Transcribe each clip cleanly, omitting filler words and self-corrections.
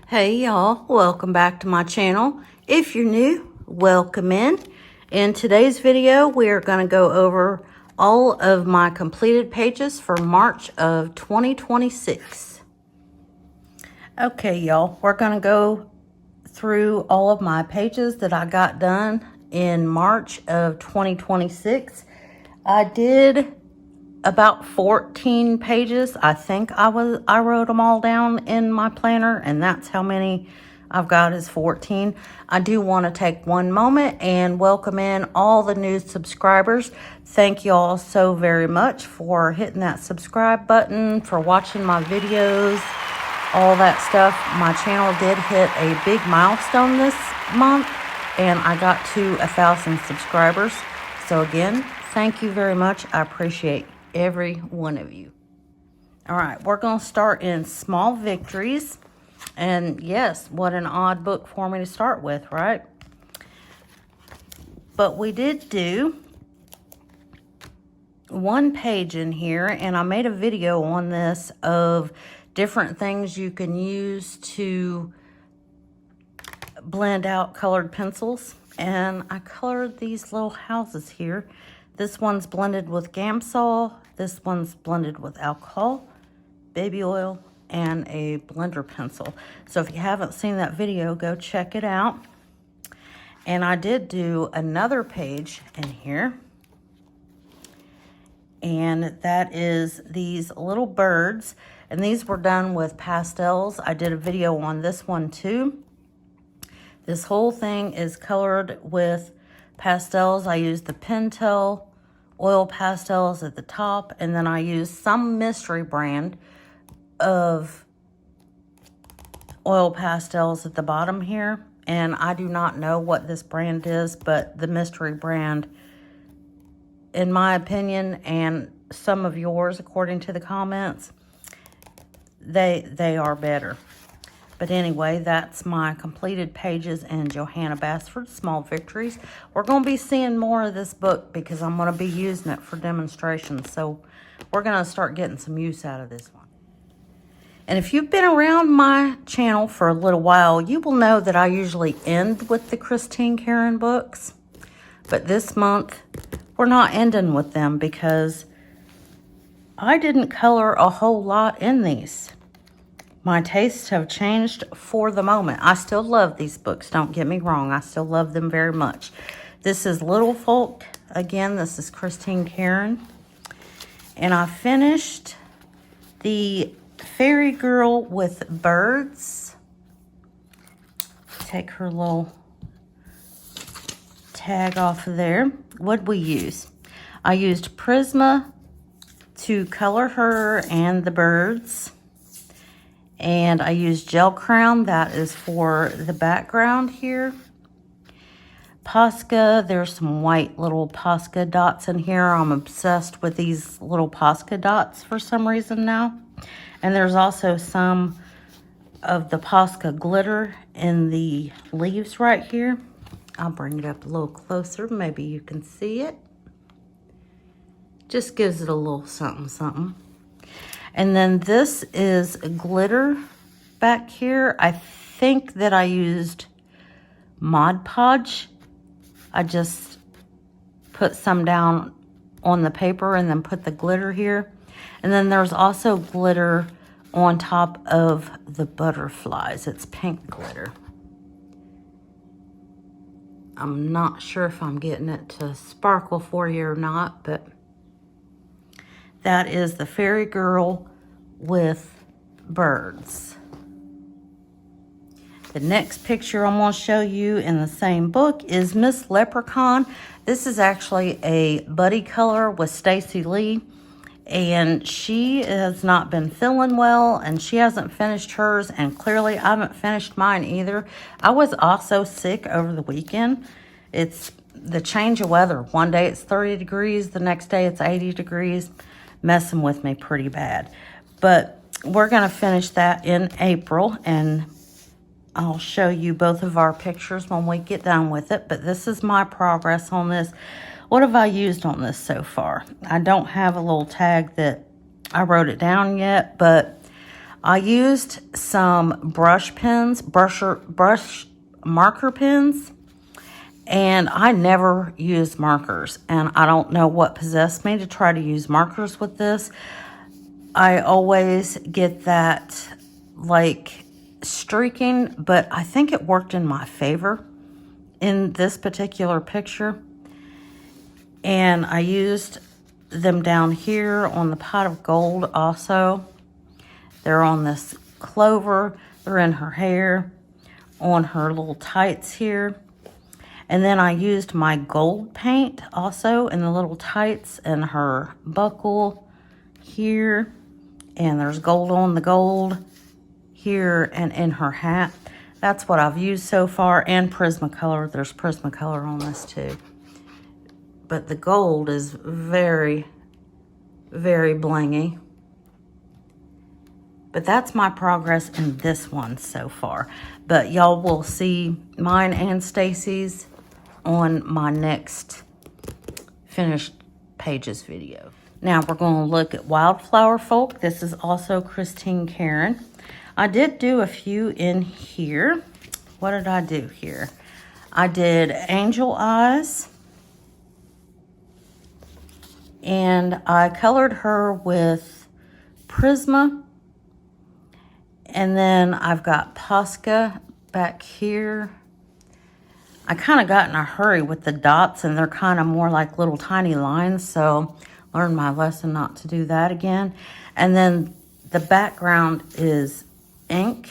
Hey y'all, welcome back to my channel. If you're new, welcome in. In today's video, we are going to go over all of my completed pages for March of 2026. Okay y'all, we're going to go through all of my pages that I got done in March of 2026. I did about 14 pages. I think I wrote them all down in my planner, and that's how many I've got is 14. I do want to take one moment and welcome in all the new subscribers. Thank you all so very much for hitting that subscribe button, for watching my videos, all that stuff. My channel did hit a big milestone this month, and I got to 1,000 subscribers. So again, thank you very much. I appreciate every one of you. All right, we're going to start in Small Victories. And yes, what an odd book for me to start with, right? But we did do one page in here, and I made a video on this of different things you can use to blend out colored pencils. And I colored these little houses here. This one's blended with Gamsol. This one's blended with alcohol, baby oil, and a blender pencil. So if you haven't seen that video, go check it out. And I did do another page in here. And that is these little birds. And these were done with pastels. I did a video on this one too. This whole thing is colored with pastels. I used the Pentel oil pastels at the top, and then I used some mystery brand of oil pastels at the bottom here. And I do not know what this brand is, but the mystery brand, in my opinion, and some of yours according to the comments, they are better. But anyway, that's my completed pages in Johanna Basford, Small Victories. We're going to be seeing more of this book because I'm going to be using it for demonstrations. So we're going to start getting some use out of this one. And if you've been around my channel for a little while, you will know that I usually end with the Karron books. But this month, we're not ending with them because I didn't color a whole lot in these. My tastes have changed for the moment. I still love these books, don't get me wrong. I still love them very much. This is Little Folk. Again, this is Karron. And I finished the Fairy Girl with Birds. Take her little tag off of there. What'd we use? I used Prisma to color her and the birds. And I used Gel Crown, that is for the background here. Posca, there's some white little Posca dots in here. I'm obsessed with these little Posca dots for some reason now. And there's also some of the Posca glitter in the leaves right here. I'll bring it up a little closer, maybe you can see it. Just gives it a little something, something. And then this is glitter back here. I think that I used Mod Podge. I just put some down on the paper and then put the glitter here. And then there's also glitter on top of the butterflies. It's pink glitter. I'm not sure if I'm getting it to sparkle for you or not, but that is the Fairy Girl with Birds. The next picture I'm going to show you in the same book is Miss Leprechaun. This is actually a buddy color with Stacy Lee. And she has not been feeling well, and she hasn't finished hers, and clearly I haven't finished mine either. I was also sick over the weekend. It's the change of weather. One day it's 30 degrees, the next day it's 80 degrees. Messing with me pretty bad. But we're going to finish that in April, and I'll show you both of our pictures when we get done with it. But this is my progress on this. What have I used on this so far? I don't have a little tag that I wrote it down yet, but I used some brush pens, brush marker pens, and I never use markers. And I don't know what possessed me to try to use markers with this. I always get that like streaking, but I think it worked in my favor in this particular picture. And I used them down here on the pot of gold also. They're on this clover. They're in her hair, on her little tights here. And then I used my gold paint also in the little tights and her buckle here. And there's gold on the gold here and in her hat. That's what I've used so far. And Prismacolor. There's Prismacolor on this too. But the gold is very, very blingy. But that's my progress in this one so far. But y'all will see mine and Stacy's on my next finished pages video. Now we're going to look at Wildflower Folk. This is also Christine Karron. I did do a few in here. What did I do here? I did Angel Eyes. And I colored her with Prisma. And then I've got Posca back here. I kind of got in a hurry with the dots, and they're kind of more like little tiny lines, so learned my lesson not to do that again. And then the background is ink.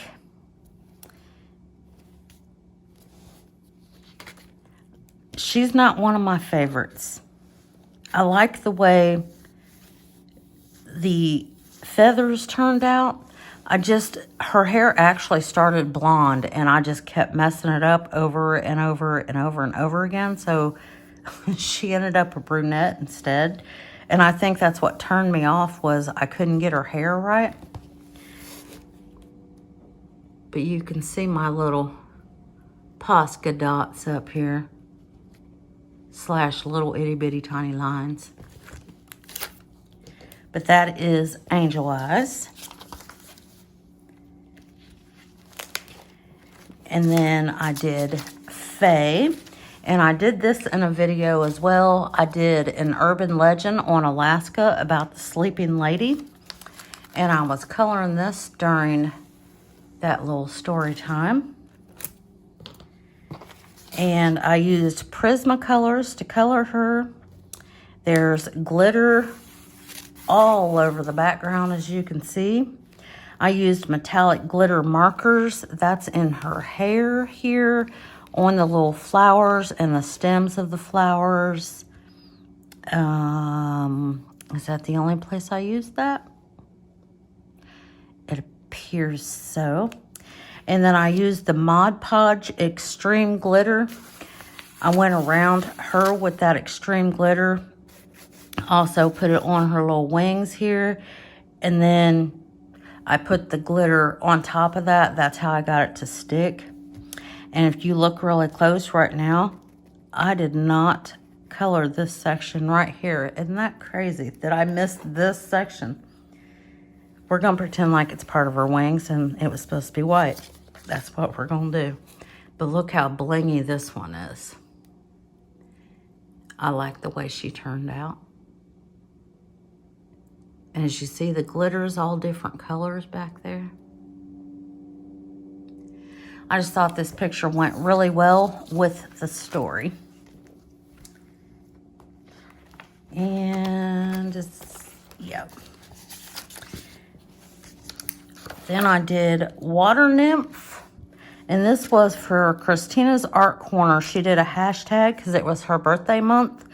She's not one of my favorites. I like the way the feathers turned out. Her hair actually started blonde, and I just kept messing it up over and over and over and over again. So she ended up a brunette instead. And I think that's what turned me off, was I couldn't get her hair right. But you can see my little Posca dots up here, / little itty bitty tiny lines. But that is Angel Eyes. And then I did Faye. And I did this in a video as well. I did an urban legend on Alaska about the sleeping lady. And I was coloring this during that little story time. And I used Prismacolors to color her. There's glitter all over the background, as you can see. I used metallic glitter markers. That's in her hair here, on the little flowers and the stems of the flowers. Is that the only place I used that? It appears so. And then I used the Mod Podge Extreme Glitter. I went around her with that extreme glitter. Also put it on her little wings here. And then I put the glitter on top of that. That's how I got it to stick. And if you look really close right now, I did not color this section right here. Isn't that crazy that I missed this section? We're going to pretend like it's part of her wings and it was supposed to be white. That's what we're going to do. But look how blingy this one is. I like the way she turned out. And as you see, the glitter is all different colors back there. I just thought this picture went really well with the story. And it's, yeah. Then I did Water Nymph. And this was for Christina's Art Corner. She did a hashtag because it was her birthday month.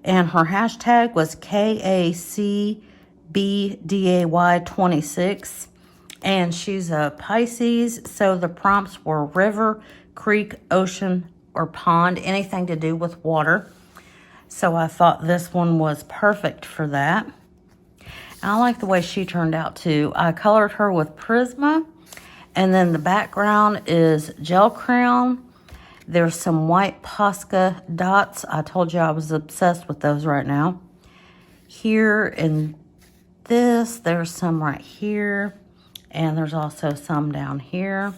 And her hashtag was KACBDAY26. And she's a Pisces. So the prompts were river, creek, ocean, or pond. Anything to do with water. So I thought this one was perfect for that. I like the way she turned out too. I colored her with Prisma. And then the background is gel crayon. There's some white Posca dots. I told you I was obsessed with those right now. Here in this, there's some right here. And there's also some down here.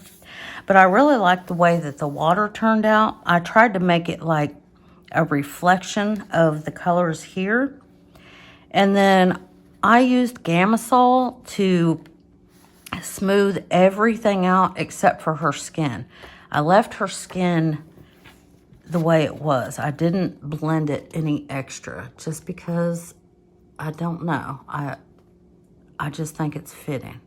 But I really like the way that the water turned out. I tried to make it like a reflection of the colors here. And then I used Gamasol to smooth everything out except for her skin. I left her skin the way it was. I didn't blend it any extra just because I don't know. I just think it's fitting.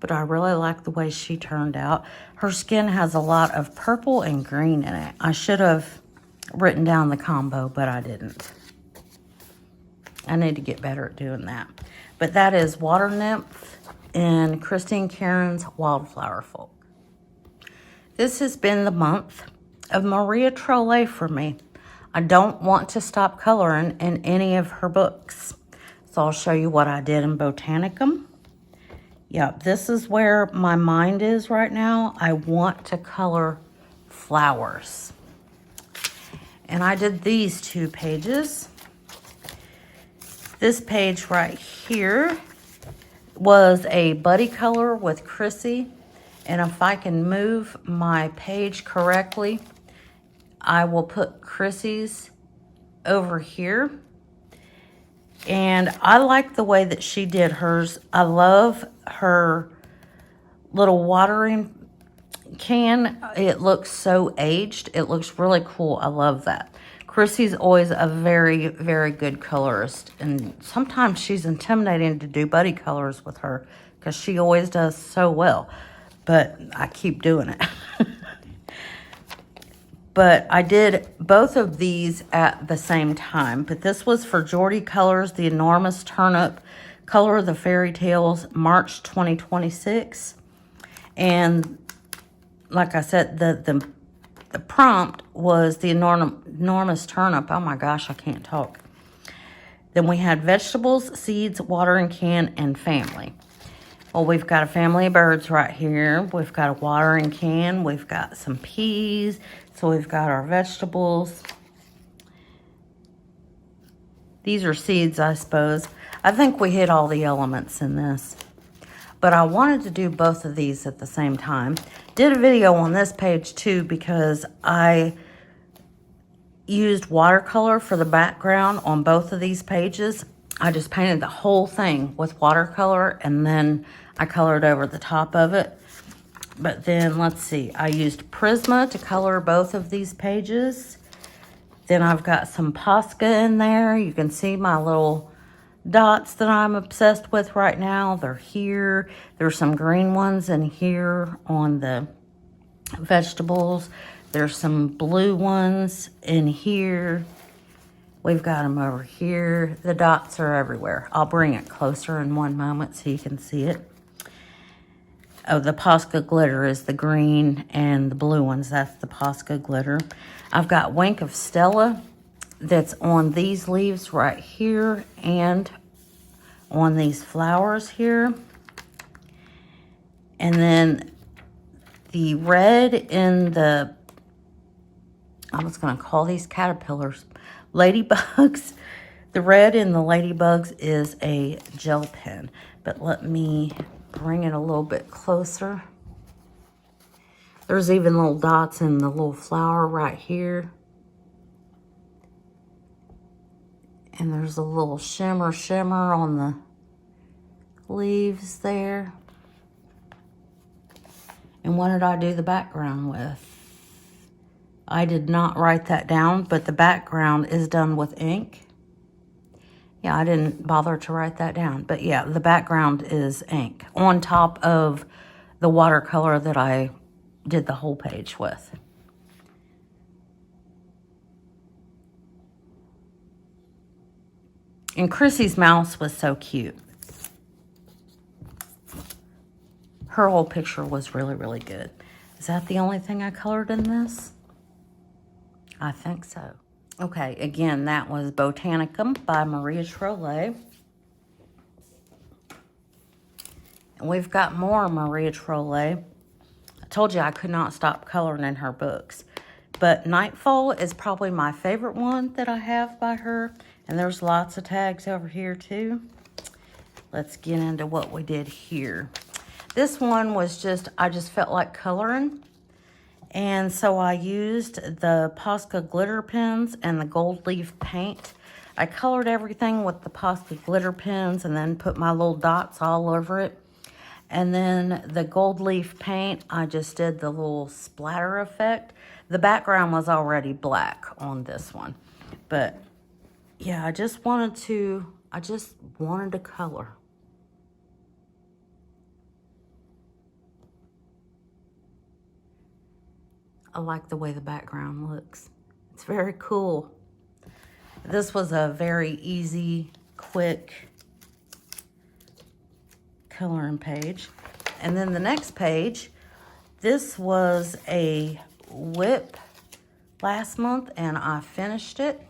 But I really like the way she turned out. Her skin has a lot of purple and green in it. I should have written down the combo, but I didn't. I need to get better at doing that. But that is Water Nymph in Christine Karron's Wildflower Folk. This has been the month of Maria Trolle for me. I don't want to stop coloring in any of her books. So I'll show you what I did in Botanicum. Yeah, this is where my mind is right now. I want to color flowers. And I did these 2 pages. This page right here was a buddy color with Chrissy. And if I can move my page correctly, I will put Chrissy's over here. And I like the way that she did hers. I love her little watering can. It looks so aged. It looks really cool. I love that. Chrissy's always a very, very good colorist. And sometimes she's intimidating to do buddy colors with her because she always does so well. But I keep doing it. But I did both of these at the same time. But this was for Geordie Colors, the Enormous Turnip, Color of the Fairy Tales, March 2026. And like I said, the prompt was the Enormous Turnip. Oh my gosh, I can't talk. Then we had vegetables, seeds, watering can, and family. Well, we've got a family of birds right here. We've got a watering can. We've got some peas. So we've got our vegetables. These are seeds, I suppose. I think we hit all the elements in this. But I wanted to do both of these at the same time. Did a video on this page too because I used watercolor for the background on both of these pages. I just painted the whole thing with watercolor and then I colored over the top of it. But then, let's see, I used Prisma to color both of these pages. Then I've got some Posca in there. You can see my little dots that I'm obsessed with right now. They're here. There's some green ones in here on the vegetables. There's some blue ones in here. We've got them over here. The dots are everywhere. I'll bring it closer in one moment so you can see it. Oh, the Posca glitter is the green and the blue ones. That's the Posca glitter. I've got Wink of Stella that's on these leaves right here and on these flowers here. And then the red in the, I was going to call these caterpillars, ladybugs. The red in the ladybugs is a gel pen. But let me bring it a little bit closer. There's even little dots in the little flower right here. And there's a little shimmer on the leaves there. And what did I do the background with? I did not write that down, but the background is done with ink. Yeah, I didn't bother to write that down. But yeah, the background is ink on top of the watercolor that I did the whole page with. And Chrissy's mouse was so cute. Her whole picture was really, really good. Is that the only thing I colored in this? I think so. Okay, again, that was Botanicum by Maria Trolle. And we've got more Maria Trolle. I told you I could not stop coloring in her books. But Nightfall is probably my favorite one that I have by her. And there's lots of tags over here too. let's get into what we did here. This one was just, I just felt like coloring. And so I used the Posca glitter pens and the gold leaf paint. I colored everything with the Posca glitter pens and then put my little dots all over it. And then the gold leaf paint, I just did the little splatter effect. The background was already black on this one. But yeah, I just wanted to color. I like the way the background looks. It's very cool. This was a very easy, quick coloring page. And then the next page, this was a whip last month and I finished it.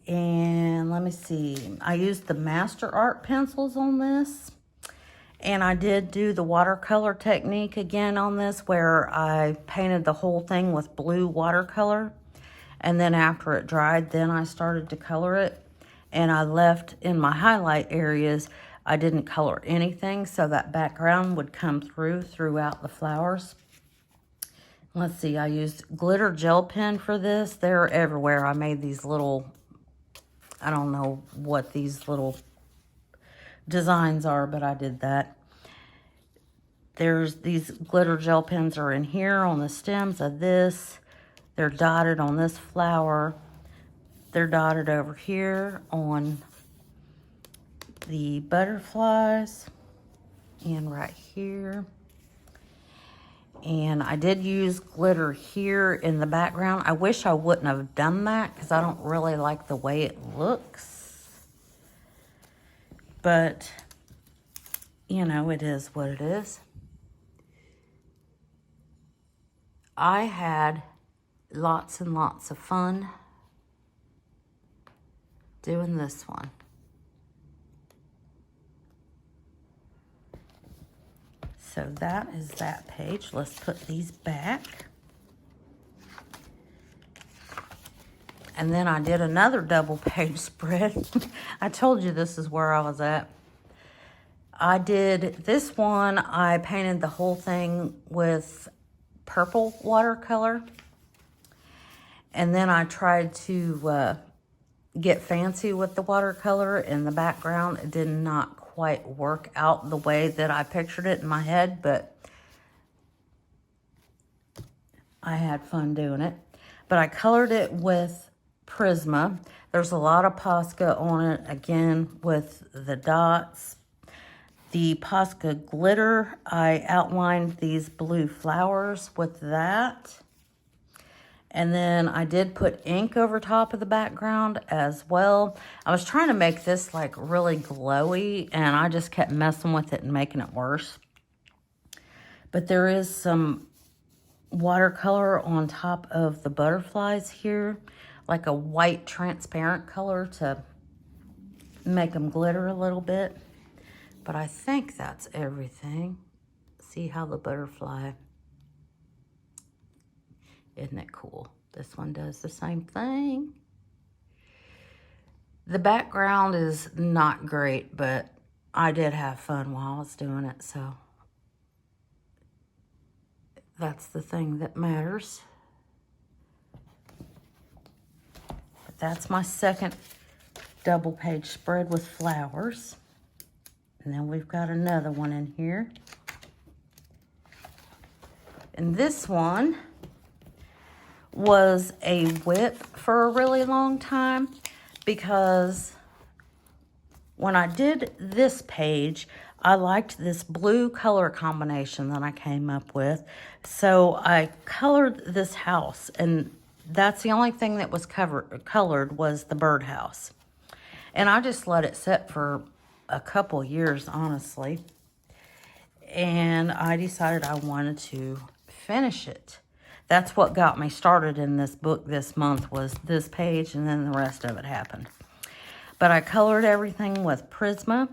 And let me see, I used the Master Art pencils on this. And I did do the watercolor technique again on this, where I painted the whole thing with blue watercolor. And then after it dried, then I started to color it. And I left in my highlight areas, I didn't color anything, so that background would come throughout the flowers. Let's see, I used glitter gel pen for this. They're everywhere. I made these little, I don't know what these little designs are, but I did that. There's these glitter gel pens are in here on the stems of this. They're dotted on this flower. They're dotted over here on the butterflies and right here. And I did use glitter here in the background. I wish I wouldn't have done that because I don't really like the way it looks. But, you know, it is what it is. I had lots and lots of fun doing this one. So that is that page. Let's put these back. And then I did another double page spread. I told you this is where I was at. I did this one, I painted the whole thing with purple watercolor. And then I tried to get fancy with the watercolor in the background. It did not quite work out the way that I pictured it in my head, but I had fun doing it. But I colored it with Prisma. There's a lot of Posca on it, again, with the dots. The Posca glitter, I outlined these blue flowers with that. And then I did put ink over top of the background as well. I was trying to make this like really glowy, and I just kept messing with it and making it worse. But there is some watercolor on top of the butterflies here, like a white transparent color to make them glitter a little bit. But I think that's everything. See how the butterfly, isn't it cool? This one does the same thing. The background is not great, but I did have fun while I was doing it, so that's the thing that matters. But that's my second double page spread with flowers. And then we've got another one in here. And this one was a whip for a really long time, because when I did this page, I liked this blue color combination that I came up with. So I colored this house, and that's the only thing that was colored was the birdhouse. And I just let it sit for a couple years, honestly. And I decided I wanted to finish it. That's what got me started in this book this month, was this page, and then the rest of it happened. But I colored everything with Prisma.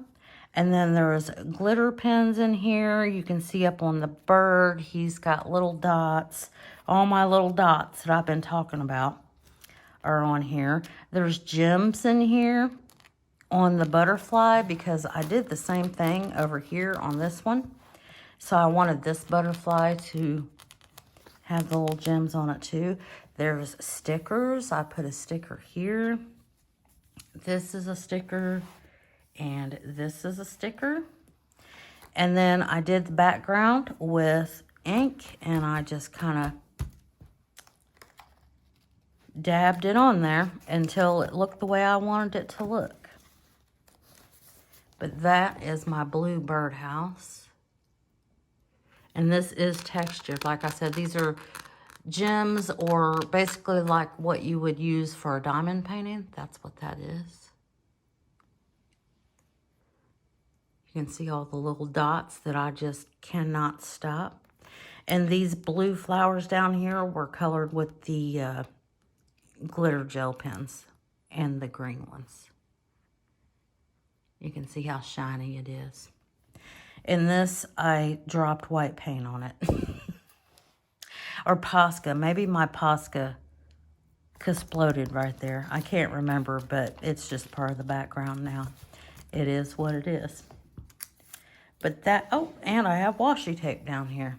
And then there's glitter pens in here. You can see up on the bird, he's got little dots. All my little dots that I've been talking about are on here. There's gems in here on the butterfly because I did the same thing over here on this one. So I wanted this butterfly to have the little gems on it too. There's stickers. I put a sticker here. This is a sticker. And this is a sticker. And then I did the background with ink. And I just kind of dabbed it on there until it looked the way I wanted it to look. But that is my blue birdhouse. And this is textured. Like I said, these are gems, or basically like what you would use for a diamond painting. That's what that is. You can see all the little dots that I just cannot stop. And these blue flowers down here were colored with the glitter gel pens and the green ones. You can see how shiny it is. In this, I dropped white paint on it. Or Posca. Maybe my Posca exploded right there. I can't remember, but it's just part of the background now. It is what it is. But that, oh, and I have washi tape down here.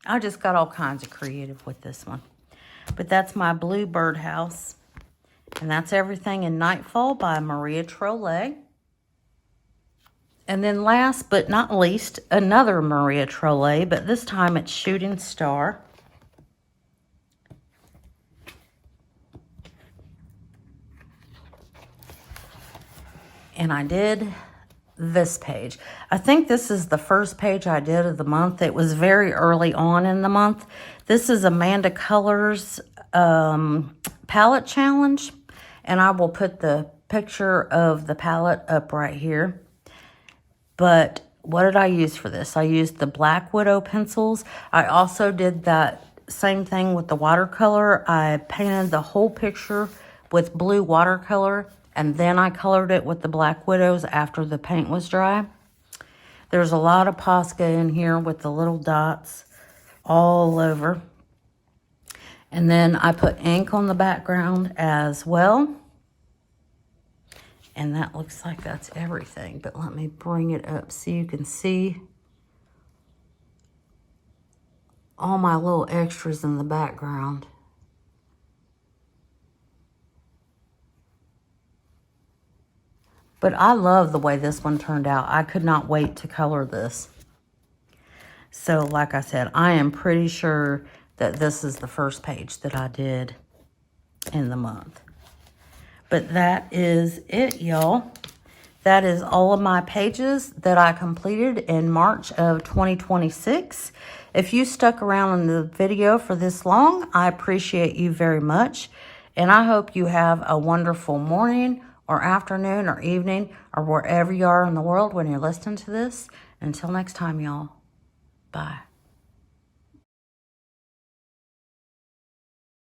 I just got all kinds of creative with this one. But that's my blue birdhouse. And that's everything in Nightfall by Maria Trolle. And then last but not least, another Maria Trolle, but this time it's Shooting Star. And I did this page. I think this is the first page I did of the month. It was very early on in the month. This is Amanda Colors palette challenge. And I will put the picture of the palette up right here. But what did I use for this? I used the Black Widow pencils. I also did that same thing with the watercolor. I painted the whole picture with blue watercolor, and then I colored it with the Black Widows after the paint was dry. There's a lot of Posca in here with the little dots all over. And then I put ink on the background as well. And that looks like that's everything. But let me bring it up so you can see all my little extras in the background. But I love the way this one turned out. I could not wait to color this. So like I said, I am pretty sure that this is the first page that I did in the month. But that is it, y'all. That is all of my pages that I completed in March of 2026. If you stuck around in the video for this long, I appreciate you very much. And I hope you have a wonderful morning or afternoon or evening or wherever you are in the world when you're listening to this. Until next time, y'all. Bye.